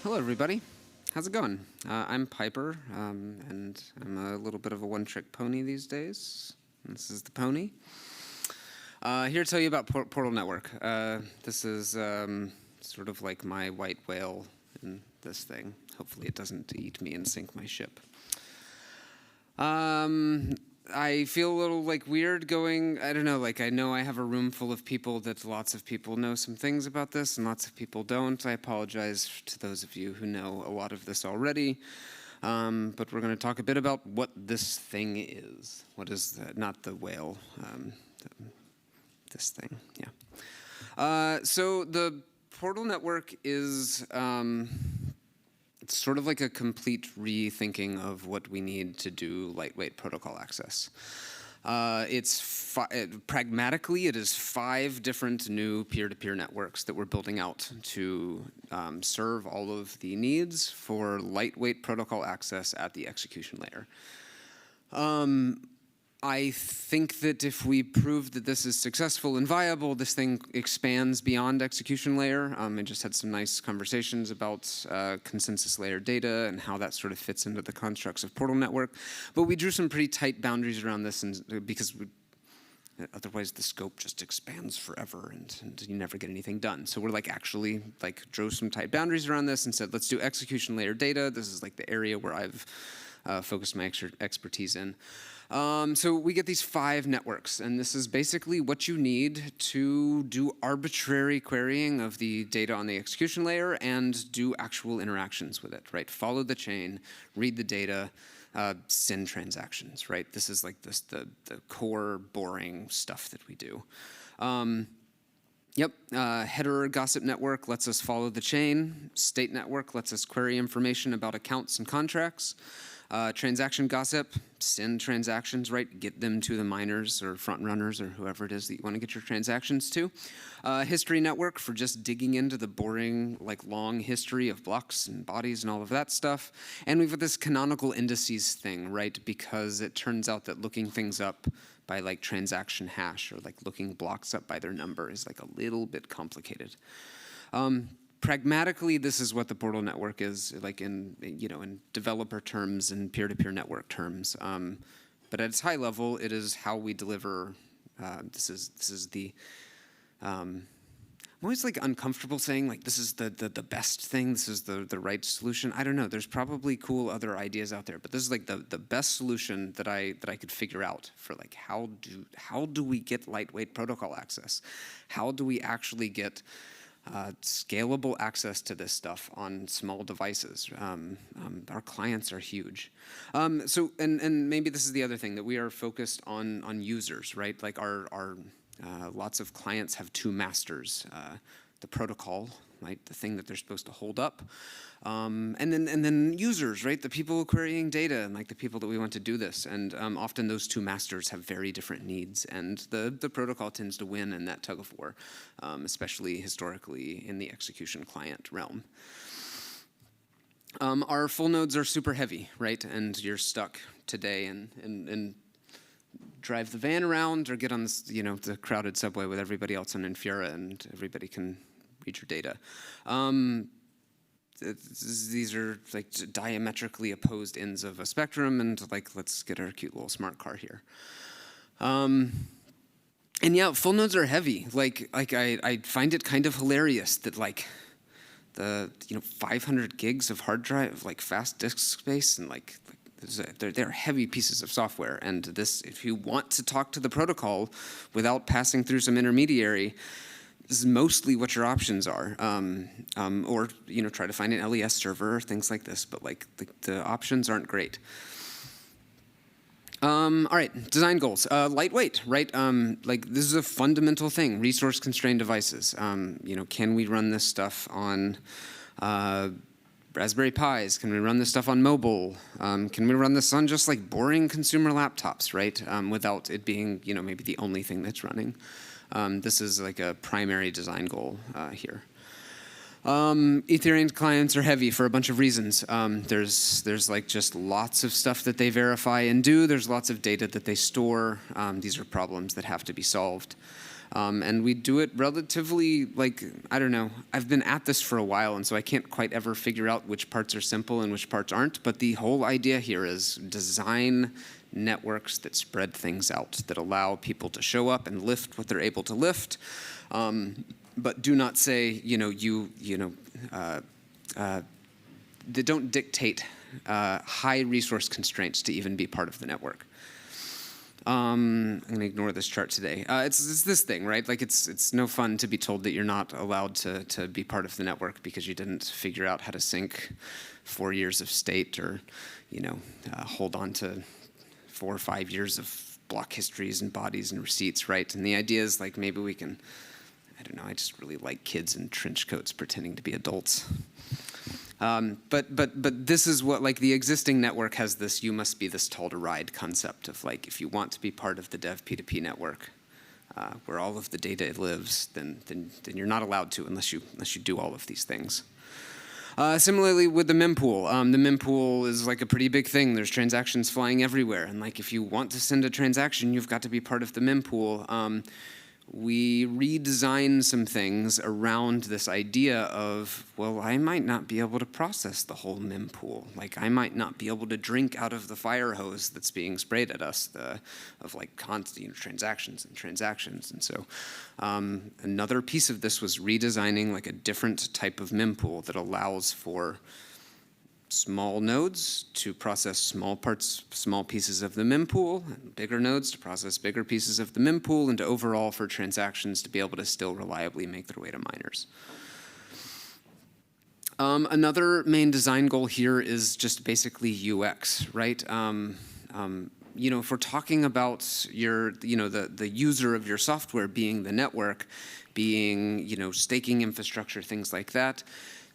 Hello, everybody. How's it going? I'm Piper, and I'm a little bit of a one-trick pony these days. This is the pony. Here to tell you about Portal Network. This is sort of like my white whale in this thing. Hopefully it doesn't eat me and sink my ship. I feel a little weird going, I don't know, I know I have a room full of people that lots of people know some things about this and lots of people don't. I apologize to those of you who know a lot of this already. But we're going to talk a bit about what this thing is. What is not the whale, this thing, yeah. So the Portal Network is it's sort of like a complete rethinking of what we need to do lightweight protocol access. Pragmatically, it is 5 different new peer-to-peer networks that we're building out to serve all of the needs for lightweight protocol access at the execution layer. I think that if we prove that this is successful and viable, this thing expands beyond execution layer. I just had some nice conversations about consensus layer data and how that sort of fits into the constructs of Portal Network. But we drew some pretty tight boundaries around this because otherwise the scope just expands forever and you never get anything done. So we're actually drew some tight boundaries around this and said, let's do execution layer data. This is the area where I've focused my expertise in. So we get these 5 networks, and this is basically what you need to do arbitrary querying of the data on the execution layer and do actual interactions with it, right? Follow the chain, read the data, send transactions, right? This is the core boring stuff that we do. Header gossip network lets us follow the chain. State network lets us query information about accounts and contracts. Transaction gossip, send transactions, right? Get them to the miners or front runners or whoever it is that you want to get your transactions to. History network for just digging into the boring, long history of blocks and bodies and all of that stuff. And we've got this canonical indices thing, right? Because it turns out that looking things up by transaction hash or looking blocks up by their number is a little bit complicated. Pragmatically, this is what the Portal Network is, in developer terms and peer-to-peer network terms. But at its high level, it is how we deliver. This is the. I'm always uncomfortable saying this is the best thing. This is the right solution. I don't know. There's probably cool other ideas out there, but this is the best solution that I could figure out for how do we get lightweight protocol access? How do we actually get scalable access to this stuff on small devices? Our clients are huge. And maybe this is the other thing, that we are focused on users, right? Our lots of clients have 2 masters. The protocol, right? The thing that they're supposed to hold up. And then users, right? The people querying data and the people that we want to do this. And often those 2 masters have very different needs. And the protocol tends to win in that tug of war, especially historically in the execution client realm. Our full nodes are super heavy, right? And you're stuck today and drive the van around or get on this, the crowded subway with everybody else on Infura and everybody can read your data. These are diametrically opposed ends of a spectrum, and let's get our cute little smart car here. And yeah, full nodes are heavy. I find it kind of hilarious that the 500 gigs of hard drive, fast disk space, and they're heavy pieces of software. And this, if you want to talk to the protocol without passing through some intermediary, this is mostly what your options are, or try to find an LES server or things like this. But the options aren't great. All right, design goals. Lightweight, right? This is a fundamental thing. Resource constrained devices. Can we run this stuff on Raspberry Pis? Can we run this stuff on mobile? Can we run this on just boring consumer laptops, right? Without it being maybe the only thing that's running. This is a primary design goal here. Ethereum clients are heavy for a bunch of reasons. There's just lots of stuff that they verify and do. There's lots of data that they store. These are problems that have to be solved. And we do it relatively, like, I don't know, I've been at this for a while, and so I can't quite ever figure out which parts are simple and which parts aren't, but the whole idea here is design networks that spread things out, that allow people to show up and lift what they're able to lift, but do not say, that don't dictate high resource constraints to even be part of the network. I'm going to ignore this chart today. It's this thing, right? Like it's no fun to be told that you're not allowed to be part of the network because you didn't figure out how to sync 4 years of state, or hold on to 4 or 5 years of block histories and bodies and receipts, right? And the idea is like maybe we can, I don't know, I just really like kids in trench coats pretending to be adults. But this is what, like, the existing network has this "you must be this tall to ride" concept of, like, if you want to be part of the dev P2P network, where all of the data lives, then you're not allowed to unless you do all of these things. Similarly with the mempool, the mempool is like a pretty big thing. There's transactions flying everywhere, and like if you want to send a transaction, you've got to be part of the mempool. We redesigned some things around this idea of, well, I might not be able to process the whole mempool. Like, I might not be able to drink out of the fire hose that's being sprayed at us, of like constant transactions and transactions. And so another piece of this was redesigning like a different type of mempool that allows for small nodes to process small pieces of the mempool, and bigger nodes to process bigger pieces of the mempool, and overall for transactions to be able to still reliably make their way to miners. Another main design goal here is just basically UX, right? If we're talking about the user of your software being the network, being, staking infrastructure, things like that,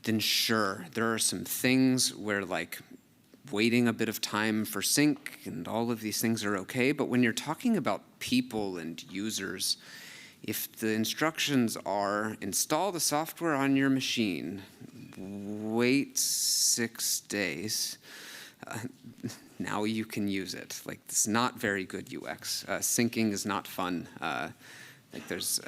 then sure, there are some things where like waiting a bit of time for sync and all of these things are okay. But when you're talking about people and users, if the instructions are install the software on your machine, wait 6 days, now you can use it. Like, it's not very good UX. Syncing is not fun. Like there's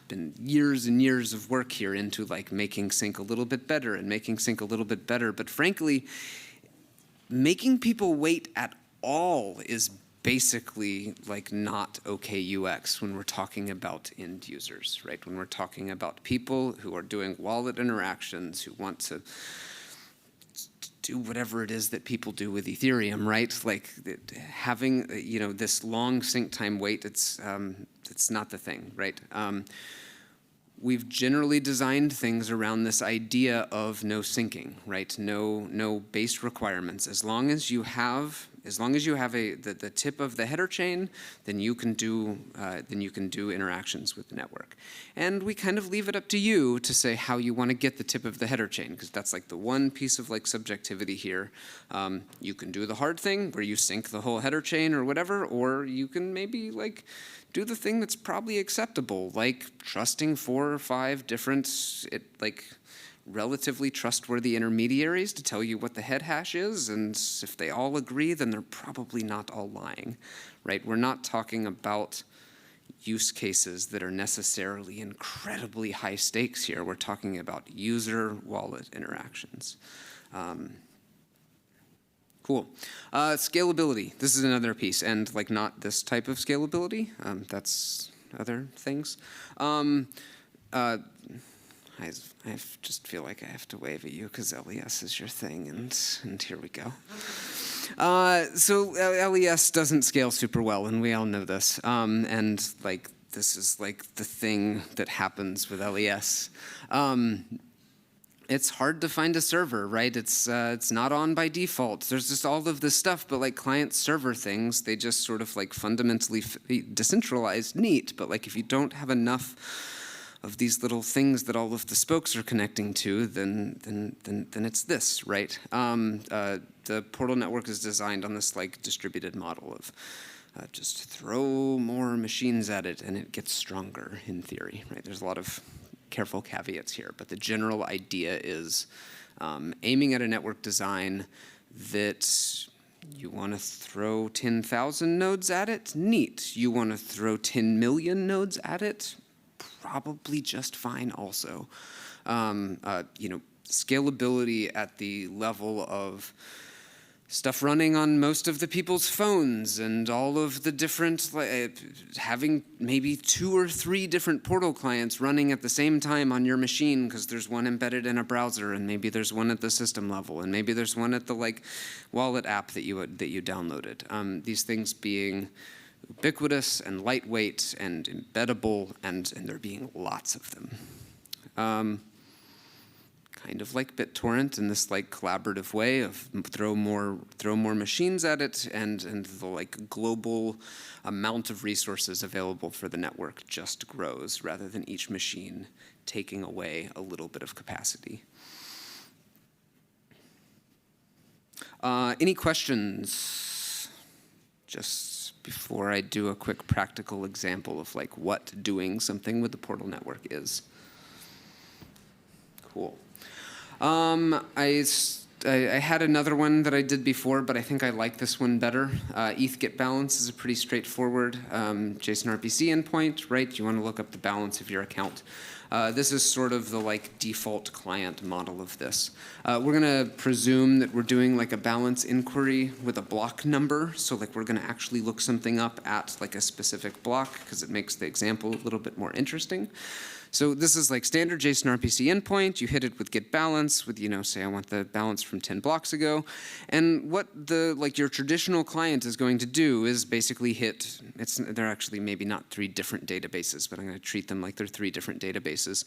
been years and years of work here into like making sync a little bit better and making sync a little bit better. But frankly, making people wait at all is basically like not okay UX when we're talking about end users, right? When we're talking about people who are doing wallet interactions, who want to do whatever it is that people do with Ethereum, right? Like having this long sync time wait, it's not the thing, right? We've generally designed things around this idea of no syncing, right? No base requirements. As long as you have the tip of the header chain, then you can do interactions with the network. And we kind of leave it up to you to say how you want to get the tip of the header chain, because that's like the one piece of like subjectivity here. You can do the hard thing where you sync the whole header chain or whatever, or you can maybe like do the thing that's probably acceptable, like trusting 4 or 5 different relatively trustworthy intermediaries to tell you what the head hash is, and if they all agree, then they're probably not all lying, right? We're not talking about use cases that are necessarily incredibly high stakes here. We're talking about user wallet interactions. Cool. Scalability. This is another piece, and like not this type of scalability. That's other things. I just feel like I have to wave at you because LES is your thing, and here we go. So LES doesn't scale super well, and we all know this. And like this is like the thing that happens with LES. It's hard to find a server, right? It's not on by default. There's just all of this stuff, but like client-server things, they just sort of like fundamentally decentralized neat. But like if you don't have enough of these little things that all of the spokes are connecting to, then it's this, right? The Portal network is designed on this like distributed model of just throw more machines at it and it gets stronger in theory, right? There's a lot of careful caveats here, but the general idea is aiming at a network design that You want to throw 10,000 nodes at it? Neat. You want to throw 10 million nodes at it? Probably just fine also. Scalability at the level of stuff running on most of the people's phones and all of the different, having maybe 2 or 3 different portal clients running at the same time on your machine because there's one embedded in a browser and maybe there's one at the system level and maybe there's one at the wallet app that you downloaded. These things being ubiquitous and lightweight and embeddable and there being lots of them. Kind of like BitTorrent in this collaborative way of throw more machines at it, and the global amount of resources available for the network just grows rather than each machine taking away a little bit of capacity. Any questions? Just before I do a quick practical example of what doing something with the Portal network is. Cool. I had another one that I did before, but I think I like this one better. ETH get balance is a pretty straightforward JSON RPC endpoint, right? You want to look up the balance of your account. This is sort of the default client model of this. We're going to presume that we're doing a balance inquiry with a block number. So we're going to actually look something up at a specific block because it makes the example a little bit more interesting. So this is standard JSON RPC endpoint. You hit it with get balance with, say I want the balance from 10 blocks ago. And what your traditional client is going to do is basically hit, they're actually maybe not 3 different databases, but I'm going to treat them like they're 3 different databases.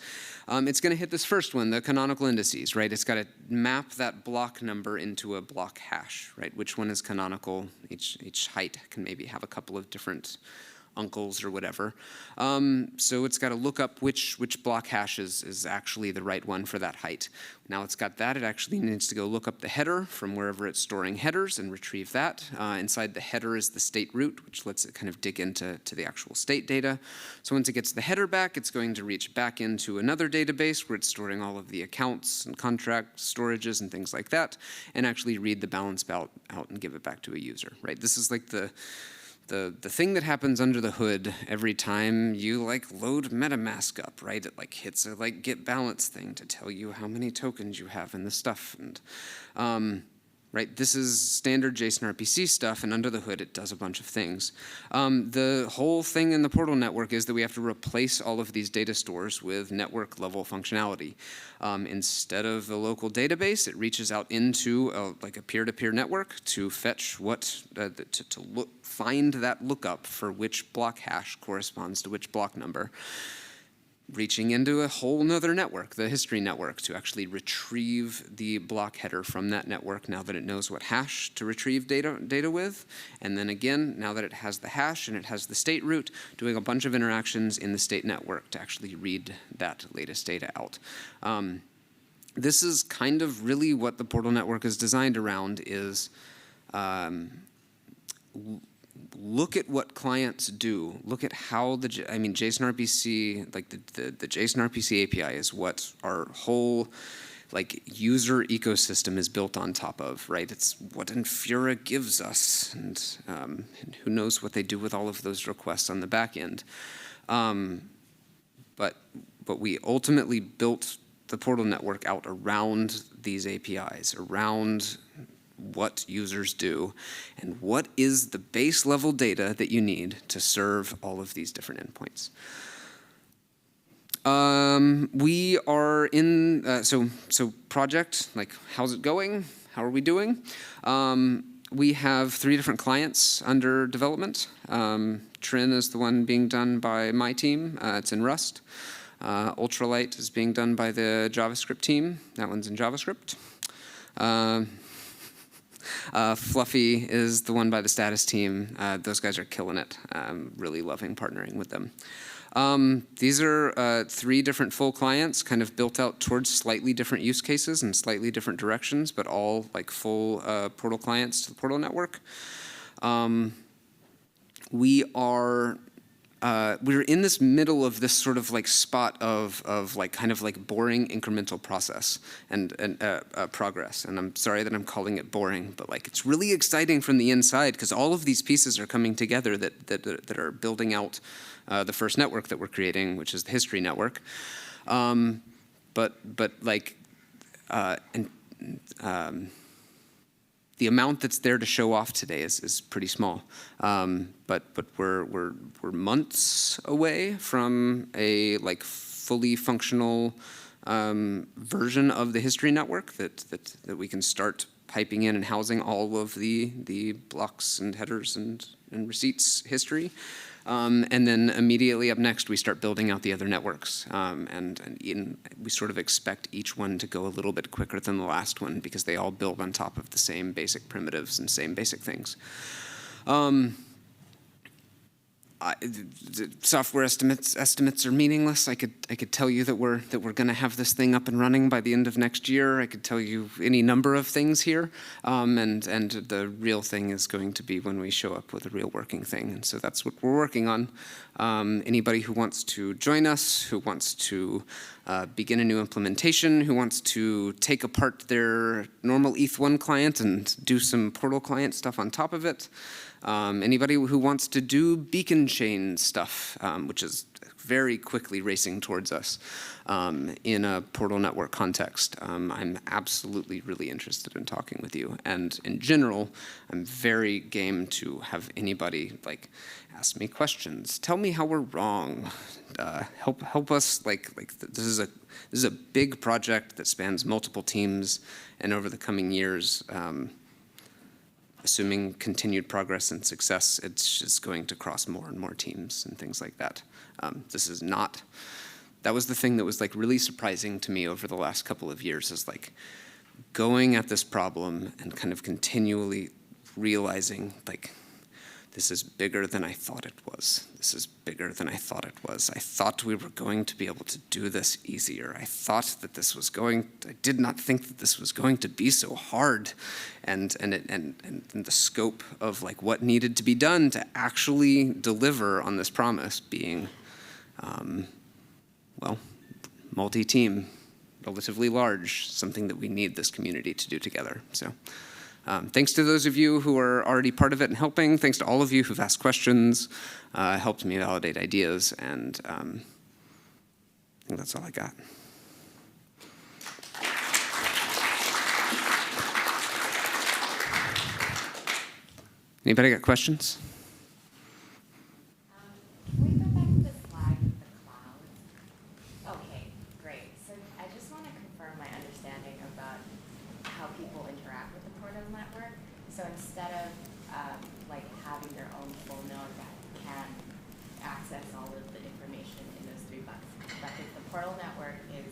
It's going to hit this first one, the canonical indices, right? It's got to map that block number into a block hash, right? Which one is canonical? Each height can maybe have a couple of different uncles or whatever. So it's got to look up which block hash is actually the right one for that height. Now it's got that, it actually needs to go look up the header from wherever it's storing headers and retrieve that. Inside the header is the state root, which lets it kind of dig into the actual state data. So once it gets the header back, it's going to reach back into another database where it's storing all of the accounts and contract storages and things like that, and actually read the balance out and give it back to a user, right? This is the thing that happens under the hood every time you load MetaMask up, right? It hits a get balance thing to tell you how many tokens you have in the stuff, and right, this is standard JSON RPC stuff, and under the hood it does a bunch of things. The whole thing in the Portal network is that we have to replace all of these data stores with network level functionality. Instead of the local database, it reaches out into a peer-to-peer network to fetch find that lookup for which block hash corresponds to which block number, reaching into a whole nother network, the history network, to actually retrieve the block header from that network now that it knows what hash to retrieve data with. And then again, now that it has the hash and it has the state root, doing a bunch of interactions in the state network to actually read that latest data out. This is kind of really what the Portal network is designed around, is look at what clients do. Look at how JSON RPC, the JSON RPC API is what our whole user ecosystem is built on top of, right? It's what Infura gives us, and who knows what they do with all of those requests on the back end. But we ultimately built the Portal network out around these APIs, around what users do, and what is the base level data that you need to serve all of these different endpoints. We are in, so project, how's it going? How are we doing? We have 3 different clients under development. Trin is the one being done by my team. It's in Rust. Ultralight is being done by the JavaScript team. That one's in JavaScript. Fluffy is the one by the status team. Those guys are killing it. I'm really loving partnering with them. These are 3 different full clients, kind of built out towards slightly different use cases and slightly different directions, but all full Portal clients to the Portal network. We are we're in this middle of this sort of like spot of like kind of like boring incremental process and progress. And I'm sorry that I'm calling it boring, but like it's really exciting from the inside because all of these pieces are coming together that are building out the first network that we're creating, which is the history network. But like the amount that's there to show off today is pretty small. But we're months away from a like fully functional version of the history network that we can start piping in and housing all of the blocks and headers and receipts history. And then immediately up next, we start building out the other networks. And we sort of expect each one to go a little bit quicker than the last one because they all build on top of the same basic primitives and same basic things. The software estimates are meaningless. I could tell you that we're going to have this thing up and running by the end of next year. I could tell you any number of things here, and the real thing is going to be when we show up with a real working thing. And so that's what we're working on. Anybody who wants to join us, who wants to begin a new implementation, who wants to take apart their normal ETH1 client and do some portal client stuff on top of it. Anybody who wants to do beacon chain stuff, which is very quickly racing towards us in a portal network context. I'm absolutely really interested in talking with you. And in general, I'm very game to have anybody like ask me questions. Tell me how we're wrong. Help us. This is a big project that spans multiple teams, and over the coming years. Assuming continued progress and success, it's just going to cross more and more teams and things like that. That was the thing that was like really surprising to me over the last couple of years is like going at this problem and kind of continually realizing like, this is bigger than I thought it was. This is bigger than I thought it was. I thought we were going to be able to do this easier. I thought that I did not think that this was going to be so hard. And the scope of like what needed to be done to actually deliver on this promise being, well, multi-team, relatively large, something that we need this community to do together. So. Thanks to those of you who are already part of it and helping. Thanks to all of you who've asked questions, helped me validate ideas, and I think that's all I got. Anybody got questions? Can we go back to the slide with the clouds? Okay, great. So I just want to confirm my understanding about how people interact with the portal network. So instead of like having their own full node that can access all of the information in those 3 buckets, the portal network is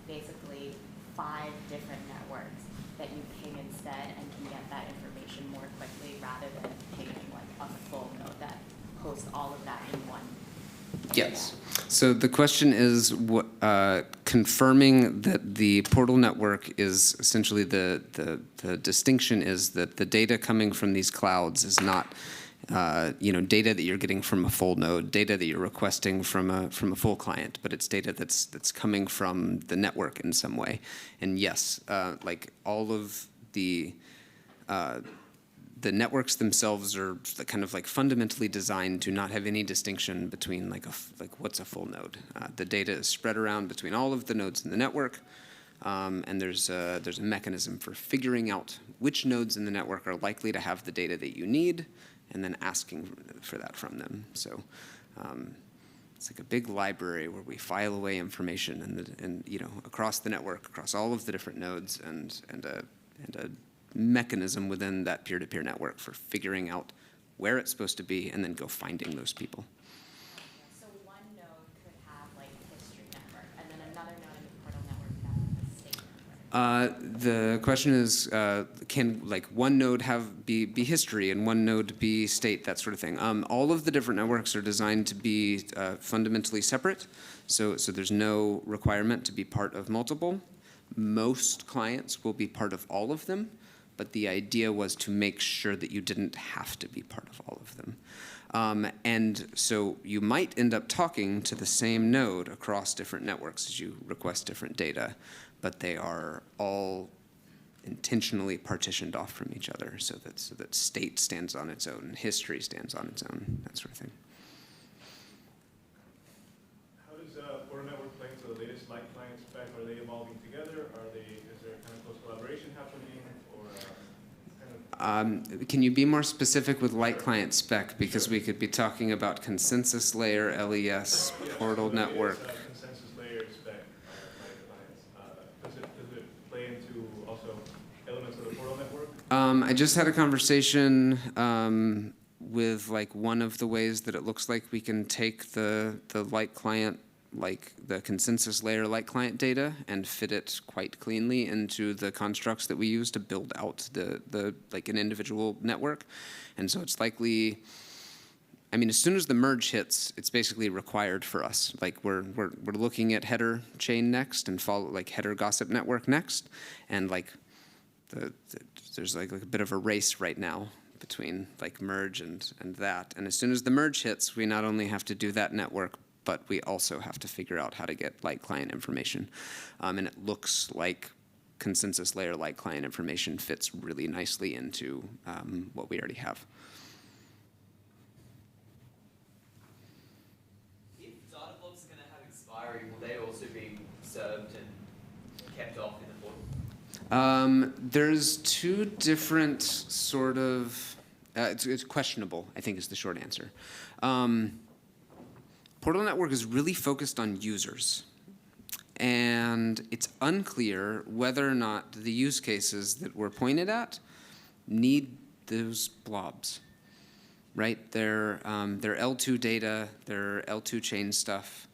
basically 5 different networks that you ping instead and can get that information more quickly rather than pinging like a full node that hosts all of that in one. Yes. So the question is confirming that the portal network is essentially the distinction is that the data coming from these clouds is not data that you're getting from a full node, data that you're requesting from a full client, but it's data that's coming from the network in some way. And yes, like all of the networks themselves are kind of like fundamentally designed to not have any distinction between like what's a full node. The data is spread around between all of the nodes in the network, and there's a mechanism for figuring out which nodes in the network are likely to have the data that you need, and then asking for that from them. So it's like a big library where we file away information and across the network, across all of the different nodes, and a mechanism within that peer-to-peer network for figuring out where it's supposed to be and then go finding those people. Okay, so one node could have like a history network, and then another node in the portal network could have a state network. The question is, can like one node be history and one node be state, that sort of thing. All of the different networks are designed to be fundamentally separate, so there's no requirement to be part of multiple. Most clients will be part of all of them, but the idea was to make sure that you didn't have to be part of all of them. And so you might end up talking to the same node across different networks as you request different data, but they are all intentionally partitioned off from each other so that state stands on its own, history stands on its own, that sort of thing. How does Portal Network play into the latest light client spec? Are they evolving together? Is there kind of close collaboration happening? Or can you be more specific with light client spec? Because we could be talking about consensus layer, LES, Portal Network. Consensus layer spec light clients. Does it play into also elements of the Portal Network? I just had a conversation with like one of the ways that it looks like we can take the light client, like the consensus layer light client data, and fit it quite cleanly into the constructs that we use to build out the like an individual network. And so it's likely, I mean, as soon as the merge hits, it's basically required for us. Like we're looking at header chain next and follow like header gossip network next, and like there's like a bit of a race right now between like merge and that. And as soon as the merge hits, we not only have to do that network, but we also have to figure out how to get light client information. And it looks like consensus layer light client information fits really nicely into what we already have. If data blocks are going to have expiry, will they also be served and kept off in the portal? There's two different sort of, it's questionable, I think is the short answer. Portal Network is really focused on users. And it's unclear whether or not the use cases that we're pointed at need those blobs, right? Their L2 data, their L2 chain stuff.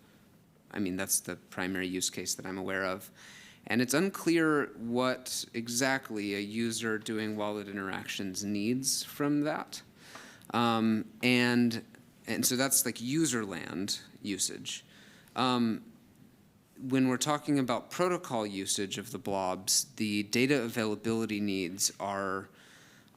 I mean, that's the primary use case that I'm aware of. And it's unclear what exactly a user doing wallet interactions needs from that. And so that's like user land usage. When we're talking about protocol usage of the blobs, the data availability needs are,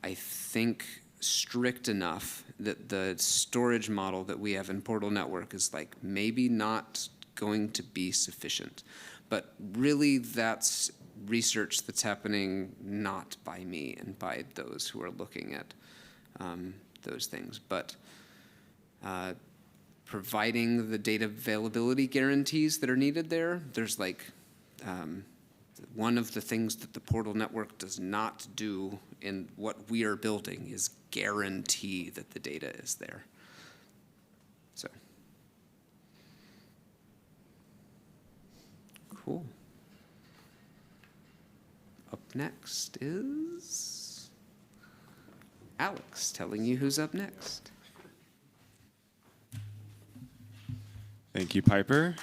I think, strict enough that the storage model that we have in Portal Network is like maybe not going to be sufficient. But really that's research that's happening not by me and by those who are looking at those things. But providing the data availability guarantees that are needed there, there's like one of the things that the Portal Network does not do in what we are building is guarantee that the data is there. So, cool. Up next is Alex telling you who's up next. Thank you, Piper.